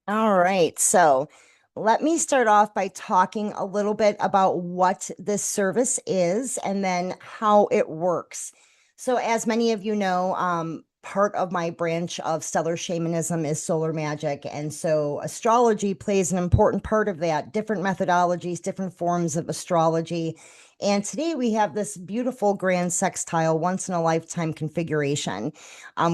All right. So let me start off by talking a little bit about what this service is and then how it works. So, as many of you know, part of my branch of stellar shamanism is solar magic. And so astrology plays an important part of that, different methodologies, different forms of astrology. And today we have this beautiful grand sextile, once in a lifetime configuration.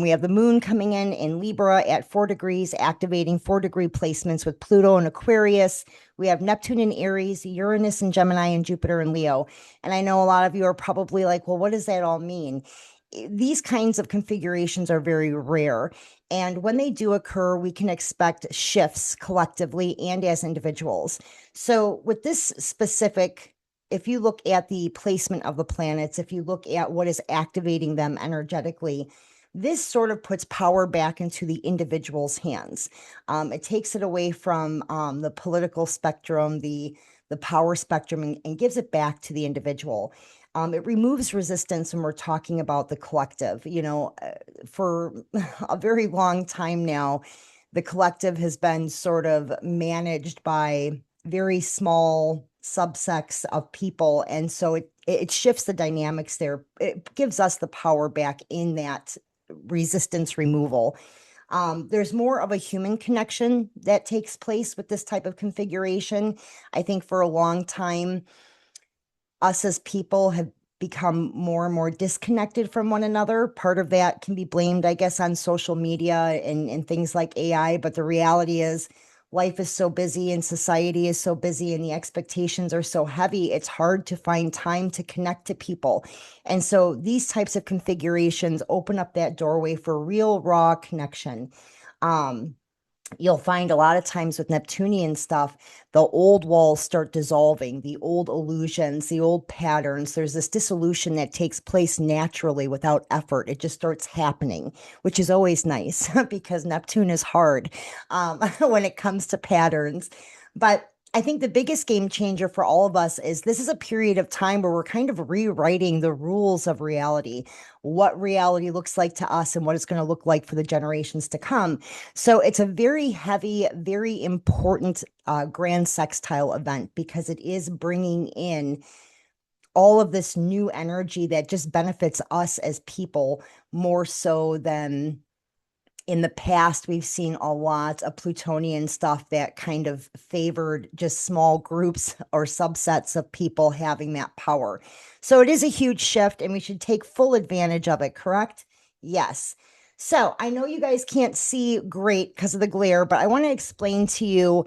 We have the moon coming in Libra at 4 degrees, activating 4 degree placements with Pluto and Aquarius. We have Neptune in Aries, Uranus in Gemini, and Jupiter in Leo. And I know a lot of you are probably like, well, what does that all mean? These kinds of configurations are very rare. And when they do occur, we can expect shifts collectively and as individuals. So, with this specific, if you look at the placement of the planets, if you look at what is activating them energetically, this sort of puts power back into the individual's hands. It takes it away from the political spectrum, the power spectrum, and gives it back to the individual. It removes resistance when we're talking about the collective. For a very long time now, the collective has been sort of managed by very small subsects of people. And so it shifts the dynamics there. It gives us the power back in that resistance removal. There's more of a human connection that takes place with this type of configuration. I think for a long time, us as people have become more and more disconnected from one another. Part of that can be blamed, I guess, on social media and things like AI. But the reality is, life is so busy and society is so busy and the expectations are so heavy, it's hard to find time to connect to people. And so these types of configurations open up that doorway for real, raw connection. Um, You'll find a lot of times with Neptunian stuff, the old walls start dissolving, the old illusions, the old patterns. There's this dissolution that takes place naturally without effort. It just starts happening, which is always nice because Neptune is hard when it comes to patterns. But I think the biggest game changer for all of us is this is a period of time where we're kind of rewriting the rules of reality, what reality looks like to us and what it's going to look like for the generations to come. So it's a very heavy, very important grand sextile event because it is bringing in all of this new energy that just benefits us as people more so than in the past. We've seen a lot of Plutonian stuff that kind of favored just small groups or subsets of people having that power. So it is a huge shift and we should take full advantage of it, correct? Yes. So I know you guys can't see great because of the glare, but I want to explain to you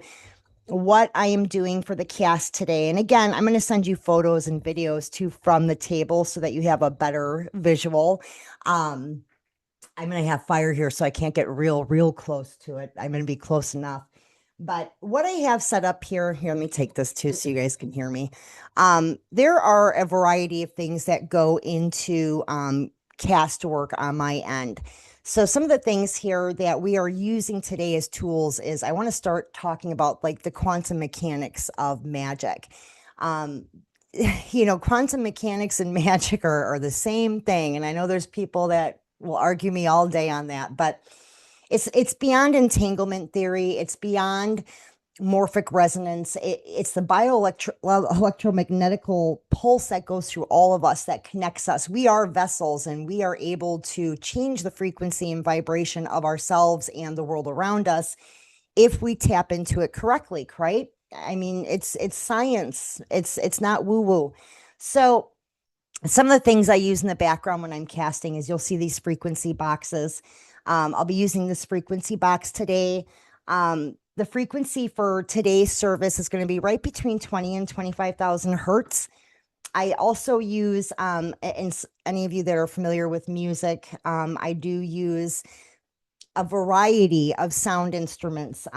what I am doing for the cast today. And again, I'm going to send you photos and videos too from the table so that you have a better visual. Um, I'm going to have fire here, so I can't get real close to it. I'm going to be close enough. But what I have set up here, let me take this too so you guys can hear me. There are a variety of things that go into cast work on my end. So some of the things here that we are using today as tools is I want to start talking about like the quantum mechanics of magic. Um, quantum mechanics and magic are the same thing. And I know there's people that will argue me all day on that, but it's beyond entanglement theory. It's beyond morphic resonance. It's the electromagnetical pulse that goes through all of us that connects us. We are vessels and we are able to change the frequency and vibration of ourselves and the world around us if we tap into it correctly, right? I mean, it's science. It's not woo woo. So some of the things I use in the background when I'm casting is you'll see these frequency boxes. I'll be using this frequency box today. The frequency for today's service is going to be right between 20 and 25,000 hertz. I also use, and any of you that are familiar with music, I do use a variety of sound instruments.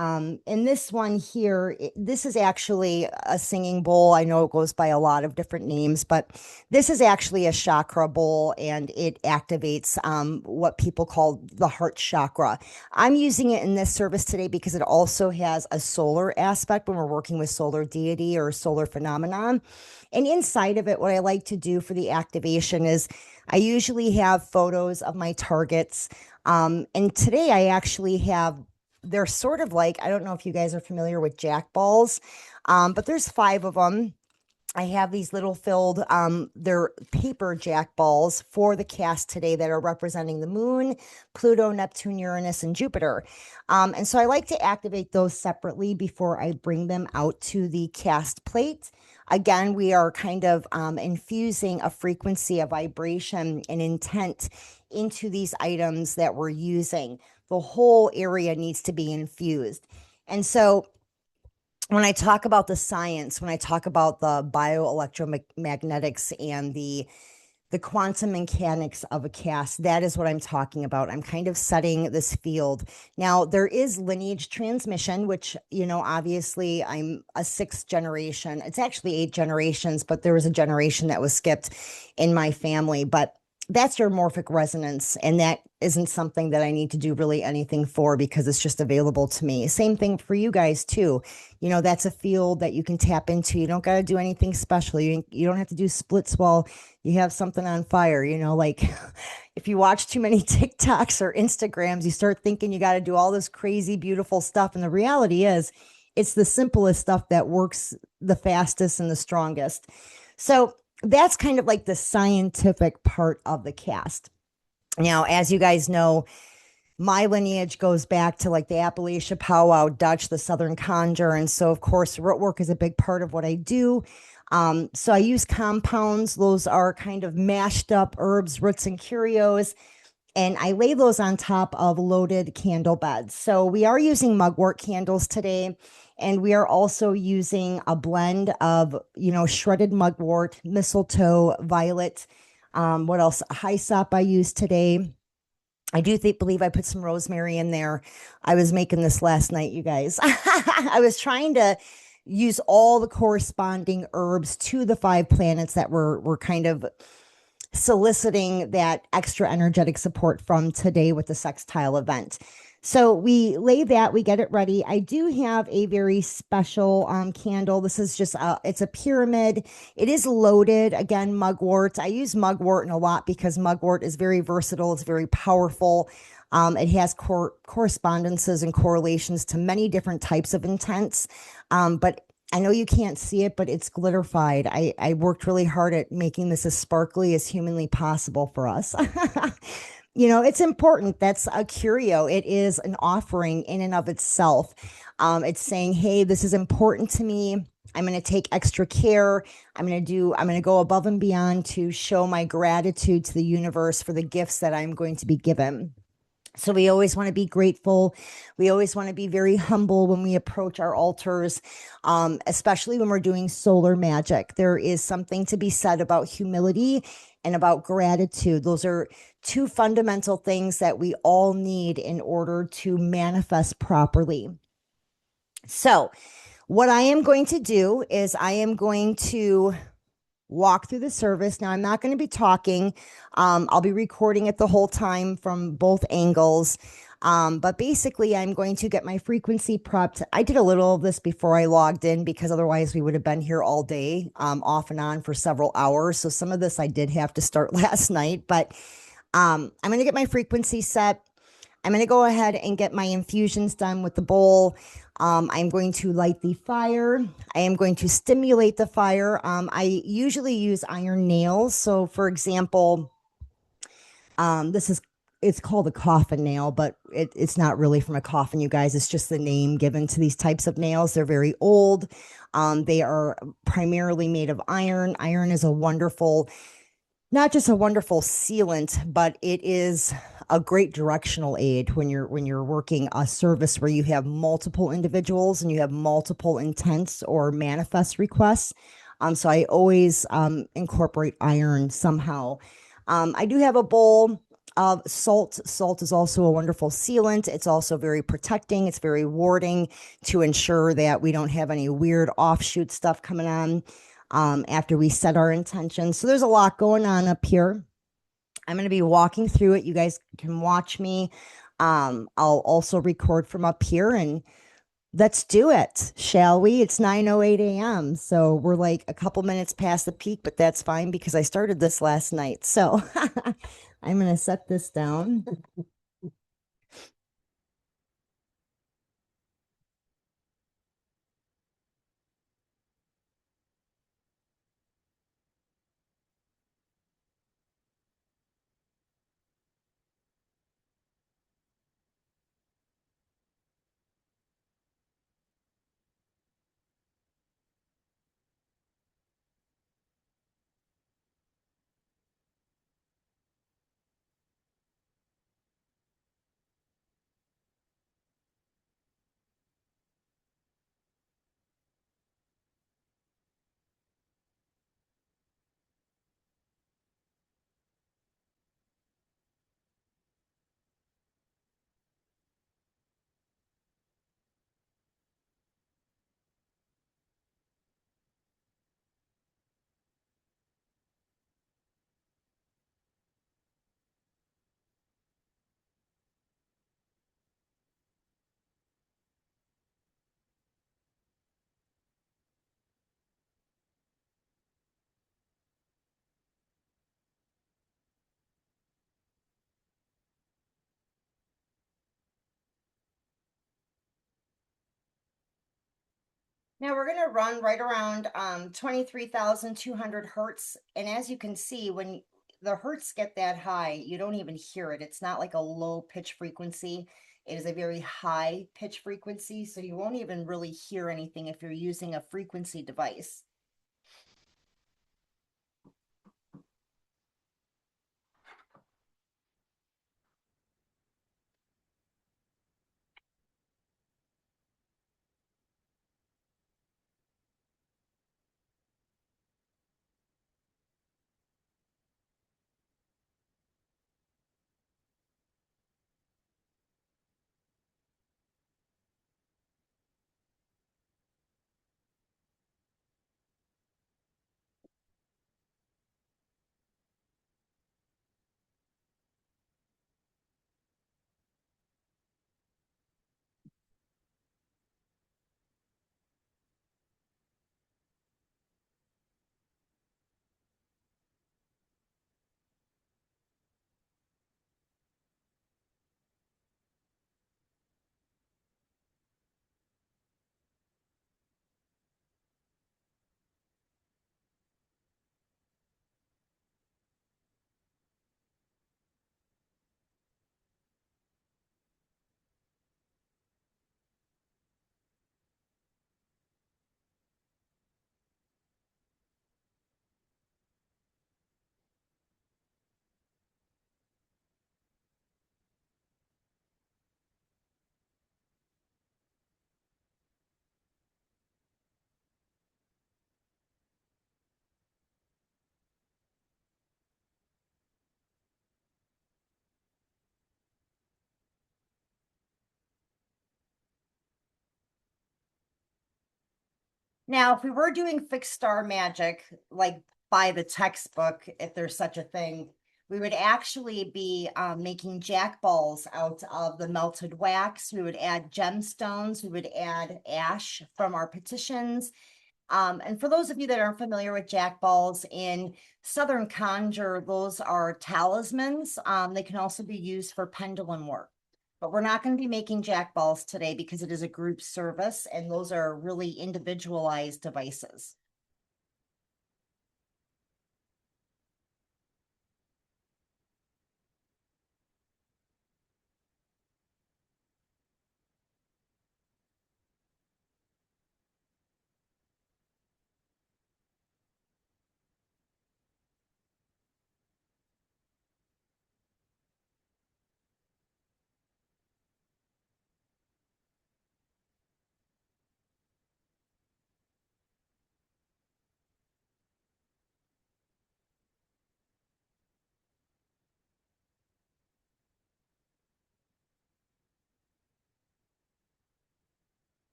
In this one here, this is actually a singing bowl. I know it goes by a lot of different names, but this is actually a chakra bowl and it activates what people call the heart chakra. I'm using it in this service today because it also has a solar aspect when we're working with solar deity or solar phenomenon. And inside of it, what I like to do for the activation is I usually have photos of my targets. And today I actually have they're sort of like, I don't know if you guys are familiar with jack balls, but there's five of them. I have these little filled, they're paper jack balls for the cast today that are representing the moon, Pluto, Neptune, Uranus, and Jupiter. And so I like to activate those separately before I bring them out to the cast plate. Again, we are kind of infusing a frequency, a vibration, an intent into these items that we're using. The whole area needs to be infused. And so when I talk about the science, when I talk about the bioelectromagnetics and the quantum mechanics of a cast, that is what I'm talking about. I'm kind of setting this field. Now, there is lineage transmission, which, obviously I'm a sixth generation. It's actually eight generations, but there was a generation that was skipped in my family. But that's your morphic resonance. And that isn't something that I need to do really anything for because it's just available to me. Same thing for you guys too. That's a field that you can tap into. You don't got to do anything special. You don't have to do splits while you have something on fire. Like if you watch too many TikToks or Instagrams, you start thinking you got to do all this crazy, beautiful stuff. And the reality is it's the simplest stuff that works the fastest and the strongest. So that's kind of like the scientific part of the cast. Now, as you guys know, my lineage goes back to like the Appalachia powwow Dutch, the Southern conjure. And so, of course, root work is a big part of what I do. So I use compounds. Those are kind of mashed up herbs, roots, and curios. And I lay those on top of loaded candle beds. So we are using mugwort candles today. And we are also using a blend of, shredded mugwort, mistletoe, violet. What else? Hyssop I use today. I do believe I put some rosemary in there. I was making this last night, you guys. I was trying to use all the corresponding herbs to the five planets that were kind of soliciting that extra energetic support from today with the sextile event. So we lay that, we get it ready. I do have a very special candle. This is just it's a pyramid. It is loaded, again, mugwort. I use mugwort a lot because mugwort is very versatile. It's very powerful. It has correspondences and correlations to many different types of intents. But I know you can't see it, but it's glitterified. I worked really hard at making this as sparkly as humanly possible for us. It's important. That's a curio. It is an offering in and of itself. It's saying, hey, this is important to me. I'm going to take extra care. I'm going to go above and beyond to show my gratitude to the universe for the gifts that I'm going to be given. So we always want to be grateful. We always want to be very humble when we approach our altars, especially when we're doing solar magic. There is something to be said about humility and about gratitude. Those are two fundamental things that we all need in order to manifest properly. So what I am going to do is I am going to walk through the service. Now, I'm not going to be talking. I'll be recording it the whole time from both angles. But basically, I'm going to get my frequency prepped. I did a little of this before I logged in because otherwise we would have been here all day, off and on for several hours. So some of this I did have to start last night, but I'm going to get my frequency set. I'm going to go ahead and get my infusions done with the bowl. I'm going to light the fire. I am going to stimulate the fire. I usually use iron nails. So for example, it's called a coffin nail, but it's not really from a coffin, you guys. It's just the name given to these types of nails. They're very old. They are primarily made of iron. Iron is not just a wonderful sealant, but it is a great directional aid when you're working a service where you have multiple individuals and you have multiple intents or manifest requests. So I always incorporate iron somehow. I do have a bowl of salt. Salt is also a wonderful sealant. It's also very protecting. It's very warding to ensure that we don't have any weird offshoot stuff coming on after we set our intentions. So there's a lot going on up here. I'm going to be walking through it. You guys can watch me. I'll also record from up here and let's do it, shall we? It's 9:08 a.m. So we're like a couple minutes past the peak, but that's fine because I started this last night. So I'm going to set this down. Now we're going to run right around 23,200 hertz. And as you can see, when the hertz get that high, you don't even hear it. It's not like a low pitch frequency. It is a very high pitch frequency, so you won't even really hear anything if you're using a frequency device. Now, if we were doing fixed star magic, like by the textbook, if there's such a thing, we would actually be making jack balls out of the melted wax. We would add gemstones. We would add ash from our petitions. And for those of you that aren't familiar with jack balls, in Southern Conjure, those are talismans. They can also be used for pendulum work. But we're not going to be making jack balls today because it is a group service, and those are really individualized devices.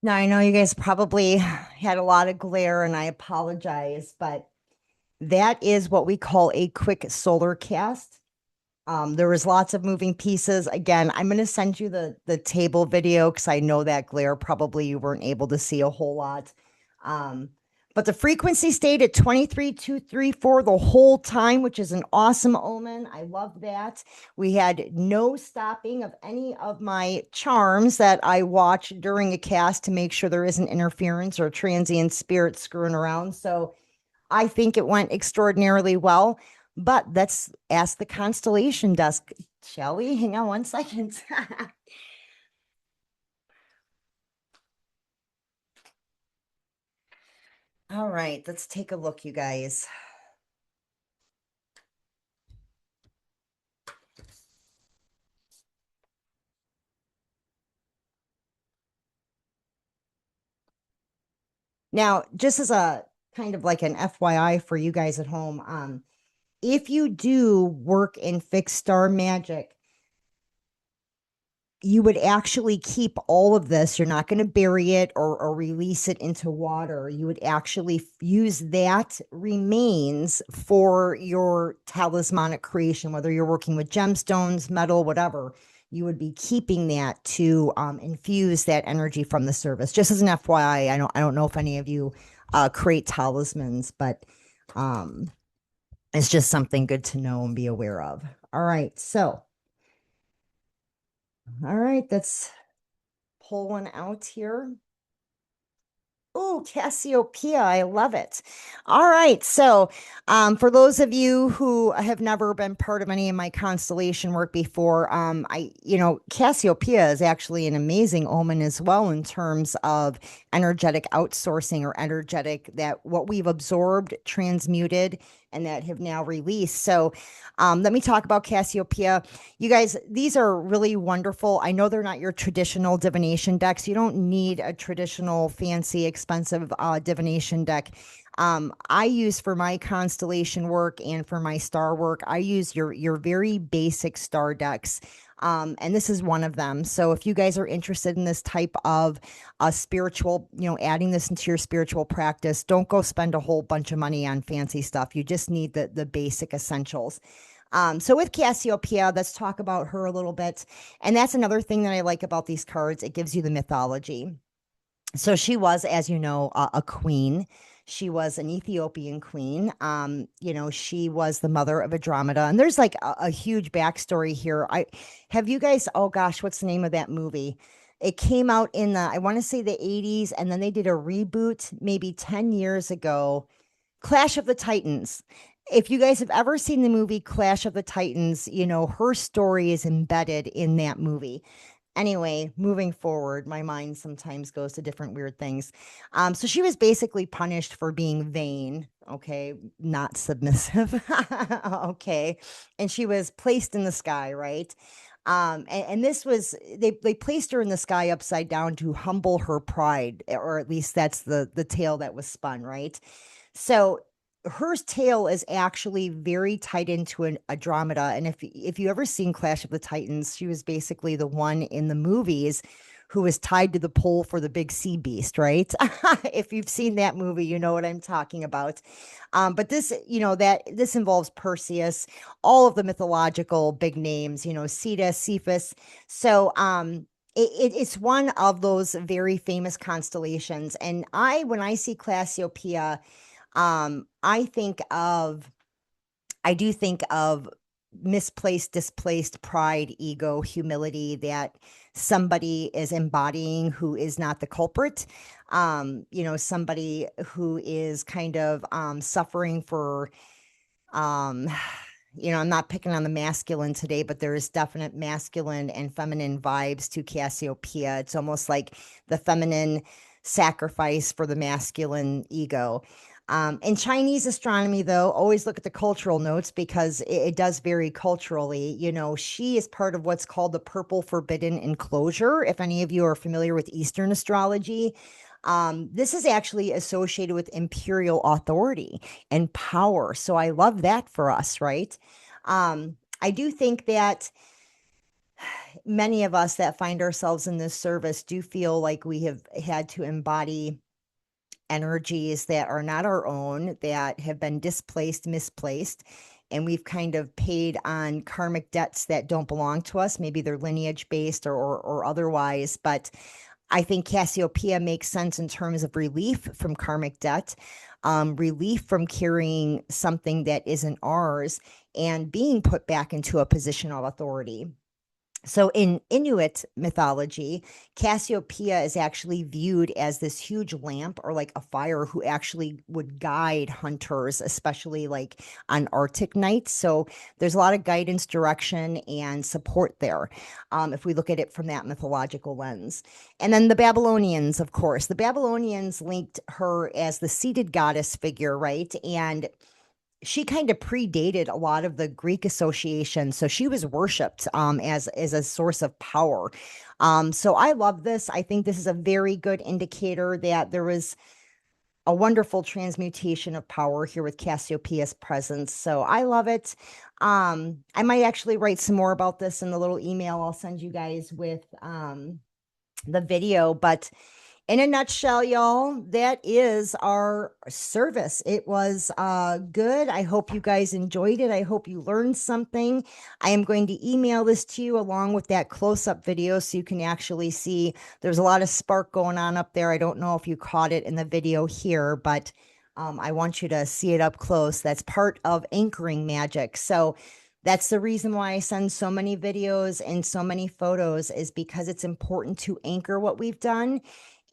Now, I know you guys probably had a lot of glare and I apologize, but that is what we call a quick solar cast. There was lots of moving pieces. Again, I'm going to send you the table video because I know that glare probably you weren't able to see a whole lot. Um, but the frequency stayed at 23,234 the whole time, which is an awesome omen. I love that. We had no stopping of any of my charms that I watch during a cast to make sure there isn't interference or transient spirits screwing around. So I think it went extraordinarily well, but let's ask the constellation desk, shall we? Hang on one second. All right, let's take a look, you guys. Now, just as a kind of like an FYI for you guys at home, if you do work in fixed star magic, you would actually keep all of this. You're not going to bury it or release it into water. You would actually use that remains for your talismanic creation, whether you're working with gemstones, metal, whatever. You would be keeping that to infuse that energy from the service. Just as an FYI, I don't know if any of you create talismans, but um, it's just something good to know and be aware of. All right, so all right, let's pull one out here. Oh, Cassiopeia. I love it. All right. So, for those of you who have never been part of any of my constellation work before, Cassiopeia is actually an amazing omen as well in terms of energetic outsourcing or energetic that what we've absorbed, transmuted, and that have now released. So, let me talk about Cassiopeia. You guys, these are really wonderful. I know they're not your traditional divination decks. You don't need a traditional, fancy, expensive divination deck. I use for my constellation work and for my star work, I use your very basic star decks. And this is one of them. So if you guys are interested in this type of spiritual, adding this into your spiritual practice, don't go spend a whole bunch of money on fancy stuff. You just need the basic essentials. So with Cassiopeia, let's talk about her a little bit. And that's another thing that I like about these cards. It gives you the mythology. So she was, as you know, a queen. She was an Ethiopian queen. She was the mother of Andromeda. And there's like a huge backstory here. Have you guys, oh gosh, what's the name of that movie? It came out in I want to say the 80s, and then they did a reboot maybe 10 years ago. Clash of the Titans. If you guys have ever seen the movie Clash of the Titans, her story is embedded in that movie. Anyway, moving forward, my mind sometimes goes to different weird things. So she was basically punished for being vain, okay, not submissive, okay, and she was placed in the sky, right? And this was they placed her in the sky upside down to humble her pride, or at least that's the tale that was spun, right? So her tail is actually very tied into an Andromeda. And if you ever seen Clash of the Titans, she was basically the one in the movies who was tied to the pole for the big sea beast, right? If you've seen that movie, you know what I'm talking about. But this involves Perseus, all of the mythological big names, Cetus, Cephas. So it's one of those very famous constellations. And when I see Cassiopeia, I think I do think of misplaced, displaced pride, ego, humility that somebody is embodying who is not the culprit. Somebody who is kind of suffering for um I'm not picking on the masculine today, but there is definite masculine and feminine vibes to Cassiopeia. It's almost like the feminine sacrifice for the masculine ego. In Chinese astronomy, though, always look at the cultural notes because it does vary culturally. She is part of what's called the purple forbidden enclosure. If any of you are familiar with Eastern astrology, this is actually associated with imperial authority and power. So I love that for us, right? I do think that many of us that find ourselves in this service do feel like we have had to embody energies that are not our own, that have been displaced, misplaced, and we've kind of paid on karmic debts that don't belong to us. Maybe they're lineage based or otherwise, but I think Cassiopeia makes sense in terms of relief from karmic debt, relief from carrying something that isn't ours, and being put back into a position of authority. So in Inuit mythology, Cassiopeia is actually viewed as this huge lamp or like a fire who actually would guide hunters, especially like on Arctic nights. So there's a lot of guidance, direction, and support there, if we look at it from that mythological lens. And then the Babylonians, of course, the Babylonians linked her as the seated goddess figure, right? And she kind of predated a lot of the Greek association. So she was worshipped as a source of power. So I love this. I think this is a very good indicator that there was a wonderful transmutation of power here with Cassiopeia's presence. So I love it. I might actually write some more about this in the little email I'll send you guys with the video, but in a nutshell, y'all, that is our service. It was good. I hope you guys enjoyed it. I hope you learned something. I am going to email this to you along with that close-up video so you can actually see there's a lot of spark going on up there. I don't know if you caught it in the video here, but I want you to see it up close. That's part of anchoring magic. So that's the reason why I send so many videos and so many photos, is because it's important to anchor what we've done.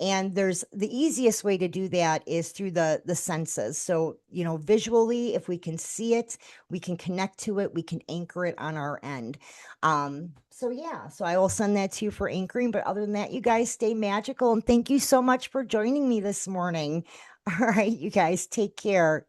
And there's the easiest way to do that is through the senses. So, visually, if we can see it, we can connect to it, we can anchor it on our end. So yeah, so I will send that to you for anchoring. But other than that, you guys stay magical, and thank you so much for joining me this morning. All right, you guys take care.